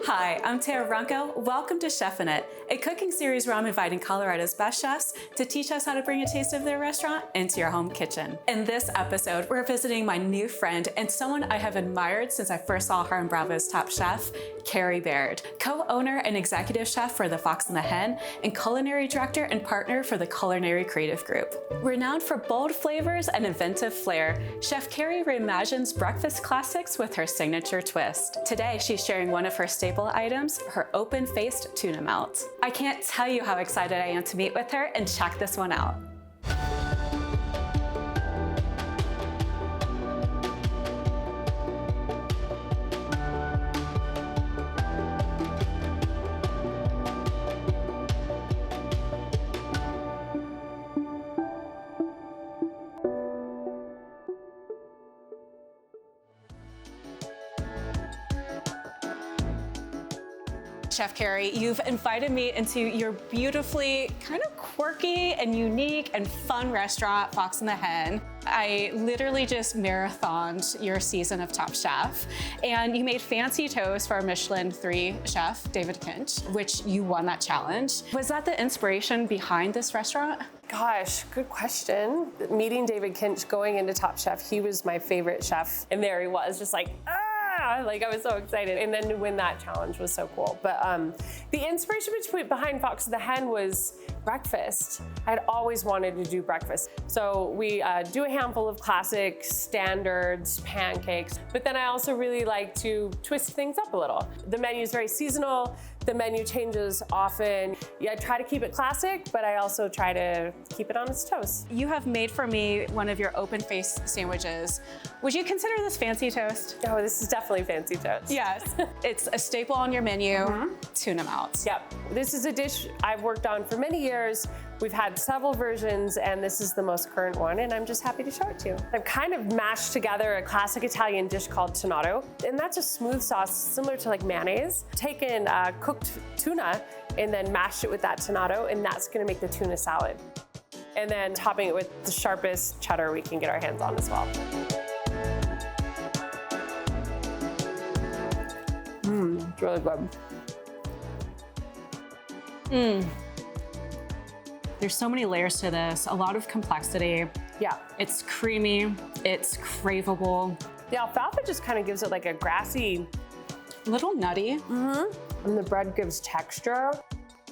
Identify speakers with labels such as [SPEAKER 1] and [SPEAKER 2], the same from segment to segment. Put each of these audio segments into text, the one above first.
[SPEAKER 1] Hi, I'm Tara Runco. Welcome to Chefin' It, a cooking series where I'm inviting Colorado's best chefs to teach us how to bring a taste of their restaurant into your home kitchen. In this episode, we're visiting my new friend and someone I have admired since I first saw her in Bravo's Top Chef, Carrie Baird, co-owner and executive chef for The Fox and the Hen, and culinary director and partner for the Culinary Creative Group. Renowned for bold flavors and inventive flair, Chef Carrie reimagines breakfast classics with her signature twist. Today, she's sharing one of her staple items, her open-faced tuna melt. I can't tell you how excited I am to meet with her and check this one out. Chef Carrie, you've invited me into your beautifully kind of quirky and unique and fun restaurant, Fox and the Hen. I literally just marathoned your season of Top Chef, and you made fancy toast for our Michelin 3 chef, David Kinch, which you won that challenge. Was that the inspiration behind this restaurant?
[SPEAKER 2] Gosh, good question. Meeting David Kinch, going into Top Chef, he was my favorite chef, and there he was, just like, like I was so excited. And then to win that challenge was so cool. But the inspiration behind Fox and the Hen was breakfast. I'd always wanted to do breakfast. So we do a handful of classic standards, pancakes, but then I also really like to twist things up a little. The menu is very seasonal. The menu changes often. Yeah, I try to keep it classic, but I also try to keep it on its toes.
[SPEAKER 1] You have made for me one of your open-faced sandwiches. Would you consider this fancy toast?
[SPEAKER 2] Oh, this is definitely fancy toast.
[SPEAKER 1] Yes. It's a staple on your menu, tuna melt.
[SPEAKER 2] Yep. This is a dish I've worked on for many years. We've had several versions, and this is the most current one, and I'm just happy to show it to you. I've kind of mashed together a classic Italian dish called tonato, and that's a smooth sauce similar to like mayonnaise. Taken cooked tuna and then mashed it with that tonato, and that's gonna make the tuna salad. And then topping it with the sharpest cheddar we can get our hands on as well. It's really good.
[SPEAKER 1] There's so many layers to this, a lot of complexity.
[SPEAKER 2] Yeah.
[SPEAKER 1] It's creamy, it's craveable.
[SPEAKER 2] The alfalfa just kind of gives it like a grassy,
[SPEAKER 1] little nutty.
[SPEAKER 2] and the bread gives texture.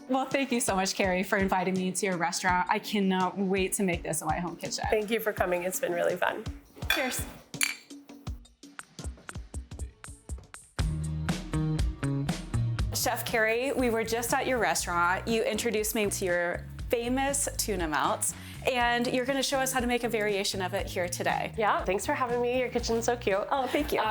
[SPEAKER 1] Well, thank you so much, Carrie, for inviting me to your restaurant. I cannot wait to make this in my home kitchen.
[SPEAKER 2] Thank you for coming. It's been really fun.
[SPEAKER 1] Cheers. Chef Carrie, we were just at your restaurant. You introduced me to your famous tuna melts, and you're gonna show us how to make a variation of it here today.
[SPEAKER 2] Yeah, thanks for having me. Your kitchen's so cute.
[SPEAKER 1] Oh, thank you.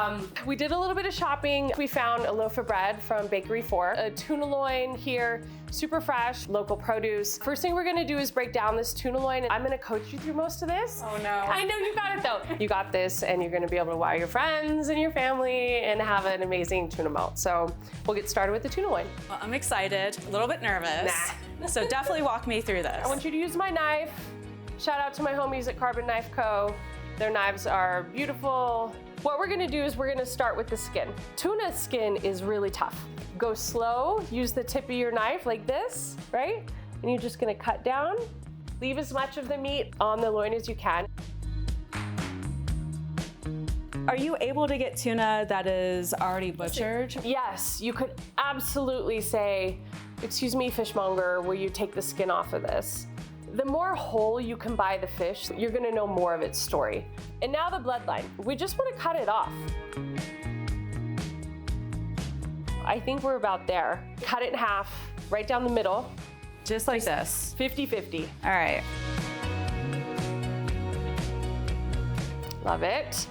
[SPEAKER 2] We did a little bit of shopping. We found a loaf of bread from Bakery 4, a tuna loin here, super fresh, local produce. First thing we're gonna do is break down this tuna loin. I'm gonna coach you through most of this.
[SPEAKER 1] Oh no.
[SPEAKER 2] I know you got it though. You got this, and you're gonna be able to wow your friends and your family and have an amazing tuna melt. So we'll get started with the tuna loin.
[SPEAKER 1] Well, I'm excited, a little bit nervous. So definitely walk me through this.
[SPEAKER 2] I want you to use my knife. Shout out to my homies at Carbon Knife Co. Their knives are beautiful. What we're gonna do is we're gonna start with the skin. Tuna skin is really tough. Go slow, use the tip of your knife like this, right? And you're just gonna cut down. Leave as much of the meat on the loin as you can.
[SPEAKER 1] Are you able to get tuna that is already butchered?
[SPEAKER 2] Yes, you could absolutely say, excuse me, fishmonger, will you take the skin off of this? The more whole you can buy the fish, you're gonna know more of its story. And now the bloodline. We just wanna cut it off. I think we're about there. Cut it in half, right down the middle.
[SPEAKER 1] Just like this?
[SPEAKER 2] 50-50.
[SPEAKER 1] All right.
[SPEAKER 2] Love it.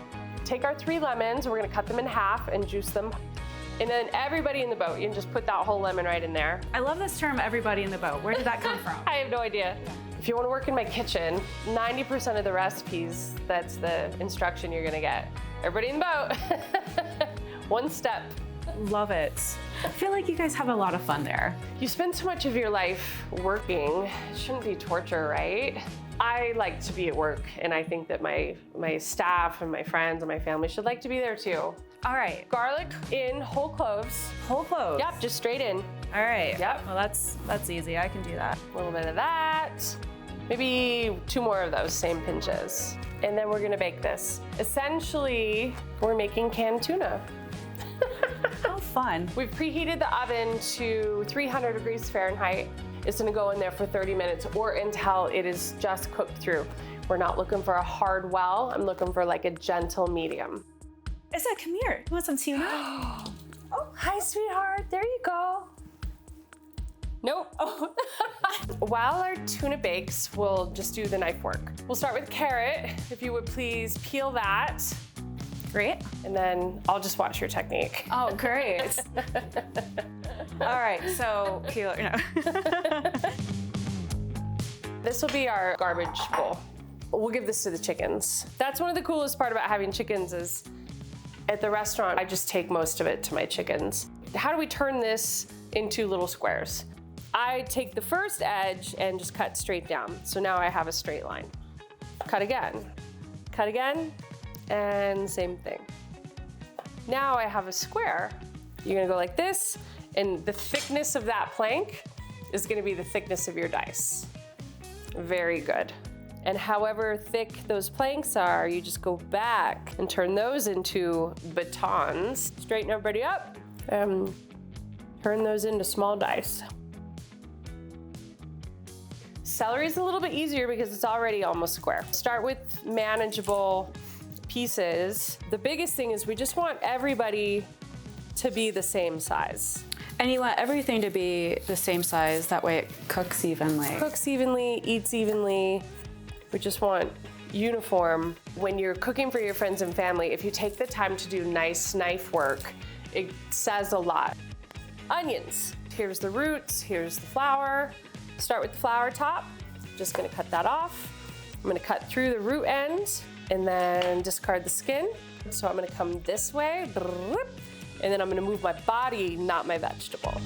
[SPEAKER 2] Take our 3 lemons, we're gonna cut them in half and juice them. And then everybody in the boat, you can just put that whole lemon right in there.
[SPEAKER 1] I love this term, everybody in the boat. Where did that come from?
[SPEAKER 2] I have no idea. If you want to work in my kitchen, 90% of the recipes, that's the instruction you're gonna get. Everybody in the boat. One step.
[SPEAKER 1] Love it. I feel like you guys have a lot of fun there.
[SPEAKER 2] You spend so much of your life working, it shouldn't be torture, right? I like to be at work, and I think that my staff and my friends and my family should like to be there too.
[SPEAKER 1] All right.
[SPEAKER 2] Garlic in whole cloves.
[SPEAKER 1] Whole cloves.
[SPEAKER 2] Yep, just straight in.
[SPEAKER 1] All right.
[SPEAKER 2] Yep.
[SPEAKER 1] Well, that's easy. I can do that.
[SPEAKER 2] A little bit of that. Maybe 2 more of those same pinches. And then we're gonna bake this. Essentially, we're making canned tuna.
[SPEAKER 1] How fun.
[SPEAKER 2] We've preheated the oven to 300 degrees Fahrenheit. It's gonna go in there for 30 minutes or until it is just cooked through. We're not looking for a hard well. I'm looking for like a gentle medium.
[SPEAKER 1] Isa, come here. You want some tuna?
[SPEAKER 2] Oh, hi, sweetheart. There you go. Nope. Oh. While our tuna bakes, we'll just do the knife work. We'll start with carrot. If you would please peel that.
[SPEAKER 1] Great.
[SPEAKER 2] And then I'll just watch your technique.
[SPEAKER 1] Oh, great. All right, so peel it. No.
[SPEAKER 2] This will be our garbage bowl. We'll give this to the chickens. That's one of the coolest part about having chickens is at the restaurant, I just take most of it to my chickens. How do we turn this into little squares? I take the first edge and just cut straight down. So now I have a straight line. Cut again, and same thing. Now I have a square. You're gonna go like this, and the thickness of that plank is gonna be the thickness of your dice. Very good. And however thick those planks are, you just go back and turn those into batons. Straighten everybody up and turn those into small dice. Celery is a little bit easier because it's already almost square. Start with manageable pieces. The biggest thing is we just want everybody to be the same size.
[SPEAKER 1] And you want everything to be the same size, that way it cooks evenly.
[SPEAKER 2] Cooks evenly, eats evenly. We just want uniform. When you're cooking for your friends and family, if you take the time to do nice knife work, it says a lot. Onions. Here's the roots, here's the flour. Start with the flour top. Just gonna cut that off. I'm gonna cut through the root end and then discard the skin. So I'm gonna come this way, and then I'm gonna move my body, not my vegetable.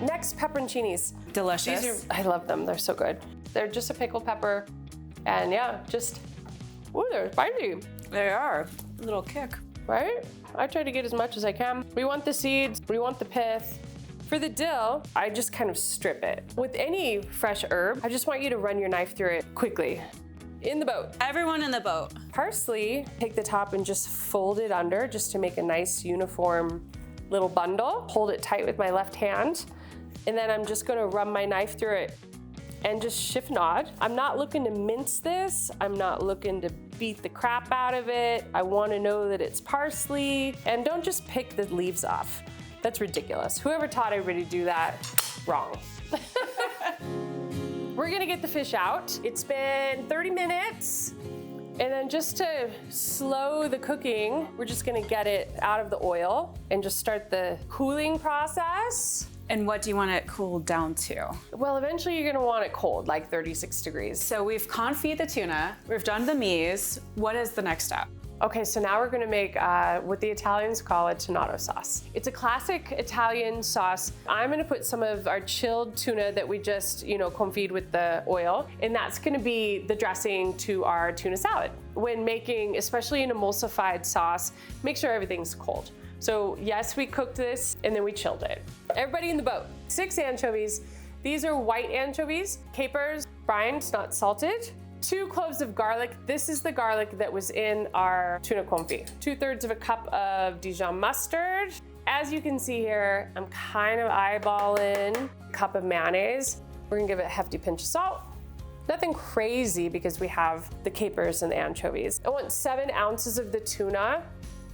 [SPEAKER 2] Next, pepperoncinis.
[SPEAKER 1] Delicious.
[SPEAKER 2] I love them, they're so good. They're just a pickled pepper, and yeah, ooh, they're spicy.
[SPEAKER 1] They are. A little kick.
[SPEAKER 2] Right? I try to get as much as I can. We want the seeds, we want the pith. For the dill, I just kind of strip it. With any fresh herb, I just want you to run your knife through it quickly. In the boat.
[SPEAKER 1] Everyone in the boat.
[SPEAKER 2] Parsley, take the top and just fold it under just to make a nice uniform little bundle. Hold it tight with my left hand. And then I'm just gonna run my knife through it and just shift nod. I'm not looking to mince this. I'm not looking to beat the crap out of it. I wanna know that it's parsley. And don't just pick the leaves off. That's ridiculous. Whoever taught everybody to do that, wrong. We're gonna get the fish out. It's been 30 minutes. And then just to slow the cooking, we're just gonna get it out of the oil and just start the cooling process.
[SPEAKER 1] And what do you want it cooled down to?
[SPEAKER 2] Well, eventually you're gonna want it cold, like 36 degrees.
[SPEAKER 1] So we've confit the tuna, we've done the mise. What is the next step?
[SPEAKER 2] Okay, so now we're gonna make what the Italians call a tomato sauce. It's a classic Italian sauce. I'm gonna put some of our chilled tuna that we just, confit with the oil, and that's gonna be the dressing to our tuna salad. When making, especially an emulsified sauce, make sure everything's cold. So yes, we cooked this and then we chilled it. Everybody in the boat. 6 anchovies. These are white anchovies, capers, brined, not salted. 2 cloves of garlic. This is the garlic that was in our tuna confit. 2/3 of a cup of Dijon mustard. As you can see here, I'm kind of eyeballing a cup of mayonnaise. We're gonna give it a hefty pinch of salt. Nothing crazy because we have the capers and the anchovies. I want 7 ounces of the tuna.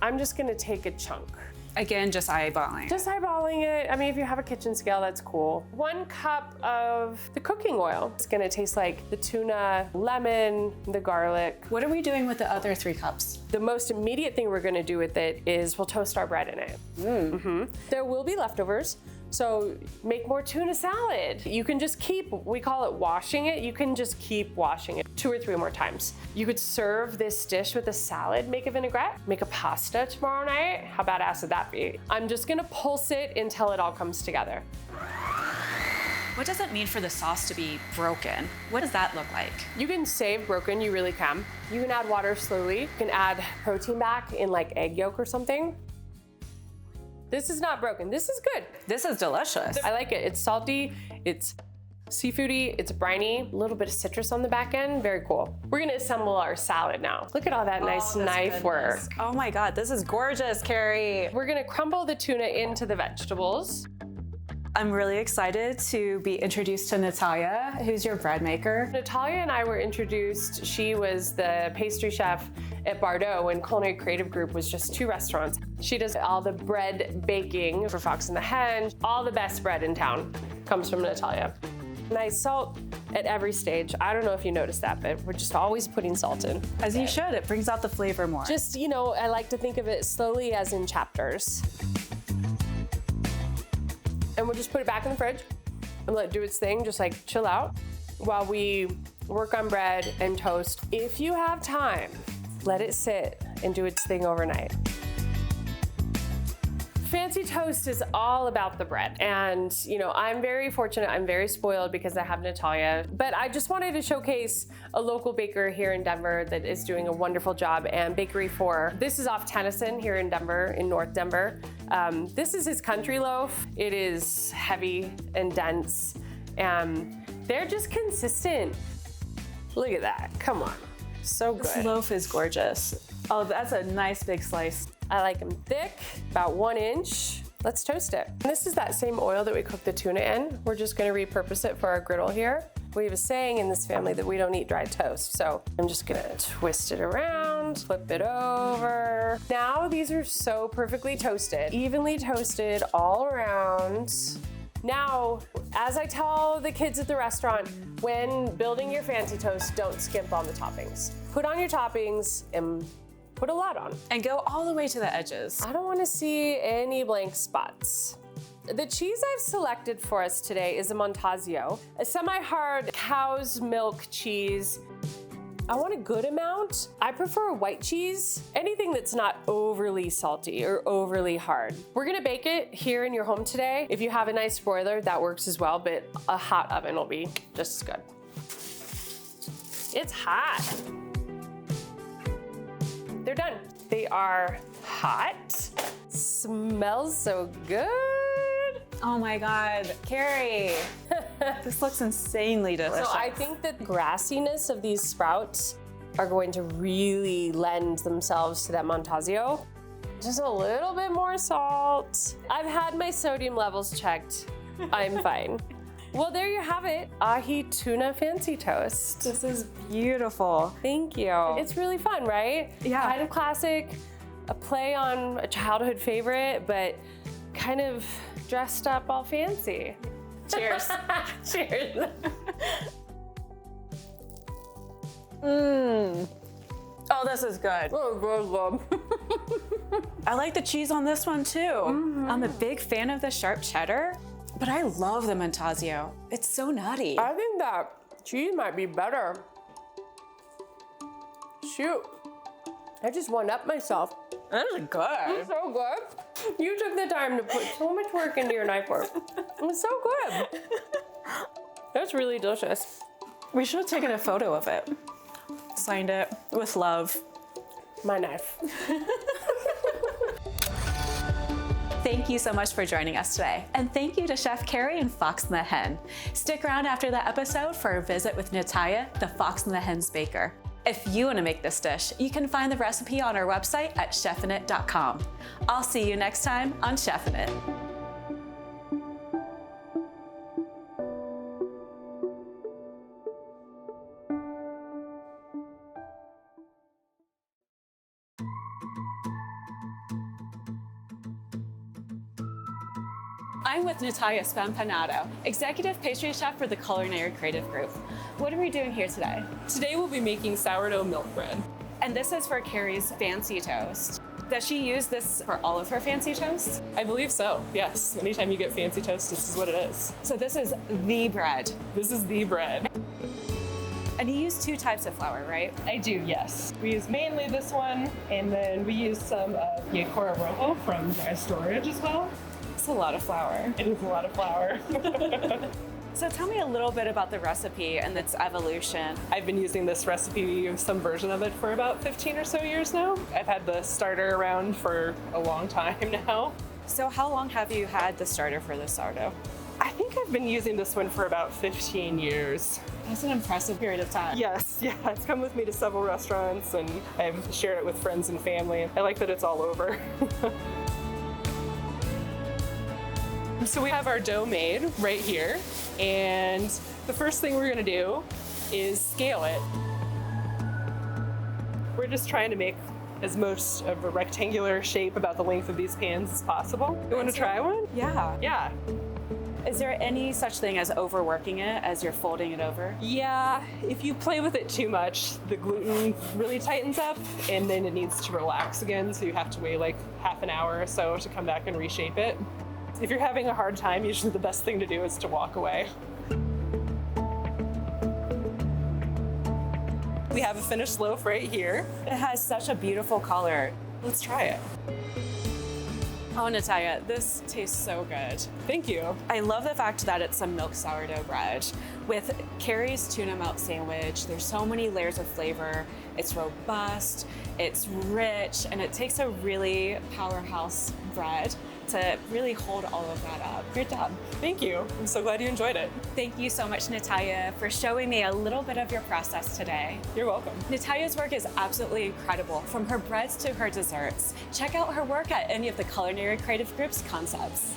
[SPEAKER 2] I'm just gonna take a chunk.
[SPEAKER 1] Again, just eyeballing.
[SPEAKER 2] Just eyeballing it. I mean, if you have a kitchen scale, that's cool. 1 cup of the cooking oil. It's gonna taste like the tuna, lemon, the garlic.
[SPEAKER 1] What are we doing with the other 3 cups?
[SPEAKER 2] The most immediate thing we're gonna do with it is we'll toast our bread in it. There will be leftovers, So make more tuna salad. You can just we call it washing it. You can just keep washing it 2 or 3 more times. You could serve this dish with a salad, make a vinaigrette, make a pasta tomorrow night. How badass would that be? I'm just gonna pulse it until it all comes together.
[SPEAKER 1] What does it mean for the sauce to be broken? What does that look like?
[SPEAKER 2] You can save broken, you really can. You can add water slowly. You can add protein back in like egg yolk or something. This is not broken, this is good.
[SPEAKER 1] This is delicious.
[SPEAKER 2] I like it, it's salty, it's seafoody, it's briny, a little bit of citrus on the back end, very cool. We're gonna assemble our salad now. Look at all that nice knife work.
[SPEAKER 1] Oh my God, this is gorgeous, Carrie.
[SPEAKER 2] We're gonna crumble the tuna into the vegetables.
[SPEAKER 1] I'm really excited to be introduced to Natalia, who's your bread maker.
[SPEAKER 2] Natalia and I were introduced. She was the pastry chef at Bardot when Culinary Creative Group was just 2 restaurants. She does all the bread baking for Fox and the Hen. All the best bread in town comes from Natalia. Nice salt at every stage. I don't know if you noticed that, but we're just always putting salt in.
[SPEAKER 1] As you should, it brings out the flavor more.
[SPEAKER 2] Just, you know, I like to think of it slowly as in chapters. And we'll just put it back in the fridge and let it do its thing, just like chill out while we work on bread and toast. If you have time, let it sit and do its thing overnight. Fancy toast is all about the bread. And, you know, I'm very fortunate, I'm very spoiled because I have Natalia. But I just wanted to showcase a local baker here in Denver that is doing a wonderful job, and Bakery 4. This is off Tennyson here in Denver, in North Denver. This is his country loaf. It is heavy and dense, and they're just consistent. Look at that, come on, so good.
[SPEAKER 1] This loaf is gorgeous. Oh, that's a nice big slice.
[SPEAKER 2] I like them thick, about 1 inch. Let's toast it. And this is that same oil that we cooked the tuna in. We're just gonna repurpose it for our griddle here. We have a saying in this family that we don't eat dry toast, so I'm just gonna twist it around, flip it over. Now these are so perfectly toasted, evenly toasted all around. Now, as I tell the kids at the restaurant, when building your fancy toast, don't skimp on the toppings. Put on your toppings and put a lot on.
[SPEAKER 1] And go all the way to the edges.
[SPEAKER 2] I don't want to see any blank spots. The cheese I've selected for us today is a Montasio, a semi-hard cow's milk cheese. I want a good amount. I prefer white cheese, anything that's not overly salty or overly hard. We're gonna bake it here in your home today. If you have a nice broiler, that works as well, but a hot oven will be just as good. It's hot. They're done. They are hot. Smells so good.
[SPEAKER 1] Oh my God, Carrie. This looks insanely delicious.
[SPEAKER 2] So I think the grassiness of these sprouts are going to really lend themselves to that Montasio. Just a little bit more salt. I've had my sodium levels checked. I'm fine. Well, there you have it. Ahi tuna fancy toast.
[SPEAKER 1] This is beautiful.
[SPEAKER 2] Thank you. It's really fun, right?
[SPEAKER 1] Yeah.
[SPEAKER 2] Kind of classic, a play on a childhood favorite, but kind of dressed up all fancy. Cheers. Cheers.
[SPEAKER 1] Oh, this is good.
[SPEAKER 2] Oh,
[SPEAKER 1] I like the cheese on this one too. I'm a big fan of the sharp cheddar, but I love the Montasio. It's so nutty.
[SPEAKER 2] I think that cheese might be better. Shoot. I just one-upped myself.
[SPEAKER 1] This is good.
[SPEAKER 2] It's so good. You took the time to put so much work into your knife work. It's so good. That's really delicious.
[SPEAKER 1] We should have taken a photo of it. Signed it with love.
[SPEAKER 2] My knife.
[SPEAKER 1] Thank you so much for joining us today. And thank you to Chef Carrie and Fox and the Hen. Stick around after the episode for a visit with Natalia, the Fox and the Hen's baker. If you want to make this dish, you can find the recipe on our website at chefinit.com. I'll see you next time on Chefin' It. I'm with Natalia Spampinato, Executive Pastry Chef for the Culinary Creative Group. What are we doing here today?
[SPEAKER 3] Today we'll be making sourdough milk bread.
[SPEAKER 1] And this is for Carrie's Fancy Toast. Does she use this for all of her fancy toasts?
[SPEAKER 3] I believe so, yes. Anytime you get fancy toast, this is what it is.
[SPEAKER 1] So this is the bread.
[SPEAKER 3] This is the bread.
[SPEAKER 1] And you use 2 types of flour, right?
[SPEAKER 3] I do, yes. We use mainly this one, and then we use some of Yacora Rojo from dry storage as well.
[SPEAKER 1] It's a lot of flour.
[SPEAKER 3] It is a lot of flour.
[SPEAKER 1] So tell me a little bit about the recipe and its evolution.
[SPEAKER 3] I've been using this recipe, some version of it, for about 15 or so years now. I've had the starter around for a long time now.
[SPEAKER 1] So how long have you had the starter for the sourdough?
[SPEAKER 3] I think I've been using this one for about 15 years.
[SPEAKER 1] That's an impressive period of time.
[SPEAKER 3] Yes, yeah, it's come with me to several restaurants and I've shared it with friends and family. I like that it's all over. So we have our dough made right here, and the first thing we're gonna do is scale it. We're just trying to make as most of a rectangular shape about the length of these pans as possible. You want to try one?
[SPEAKER 1] Yeah.
[SPEAKER 3] Yeah.
[SPEAKER 1] Is there any such thing as overworking it as you're folding it over?
[SPEAKER 3] Yeah, if you play with it too much, the gluten really tightens up and then it needs to relax again, so you have to wait like half an hour or so to come back and reshape it. If you're having a hard time, usually the best thing to do is to walk away. We have a finished loaf right here.
[SPEAKER 1] It has such a beautiful color.
[SPEAKER 3] Let's try it.
[SPEAKER 1] Oh, Natalya, this tastes so good.
[SPEAKER 3] Thank you.
[SPEAKER 1] I love the fact that it's a milk sourdough bread. With Carrie's tuna melt sandwich, there's so many layers of flavor. It's robust, it's rich, and it takes a really powerhouse bread to really hold all of that up. Great job.
[SPEAKER 3] Thank you. I'm so glad you enjoyed it.
[SPEAKER 1] Thank you so much, Natalya, for showing me a little bit of your process today.
[SPEAKER 3] You're welcome.
[SPEAKER 1] Natalya's work is absolutely incredible, from her breads to her desserts. Check out her work at any of the Culinary Creative Group's concepts.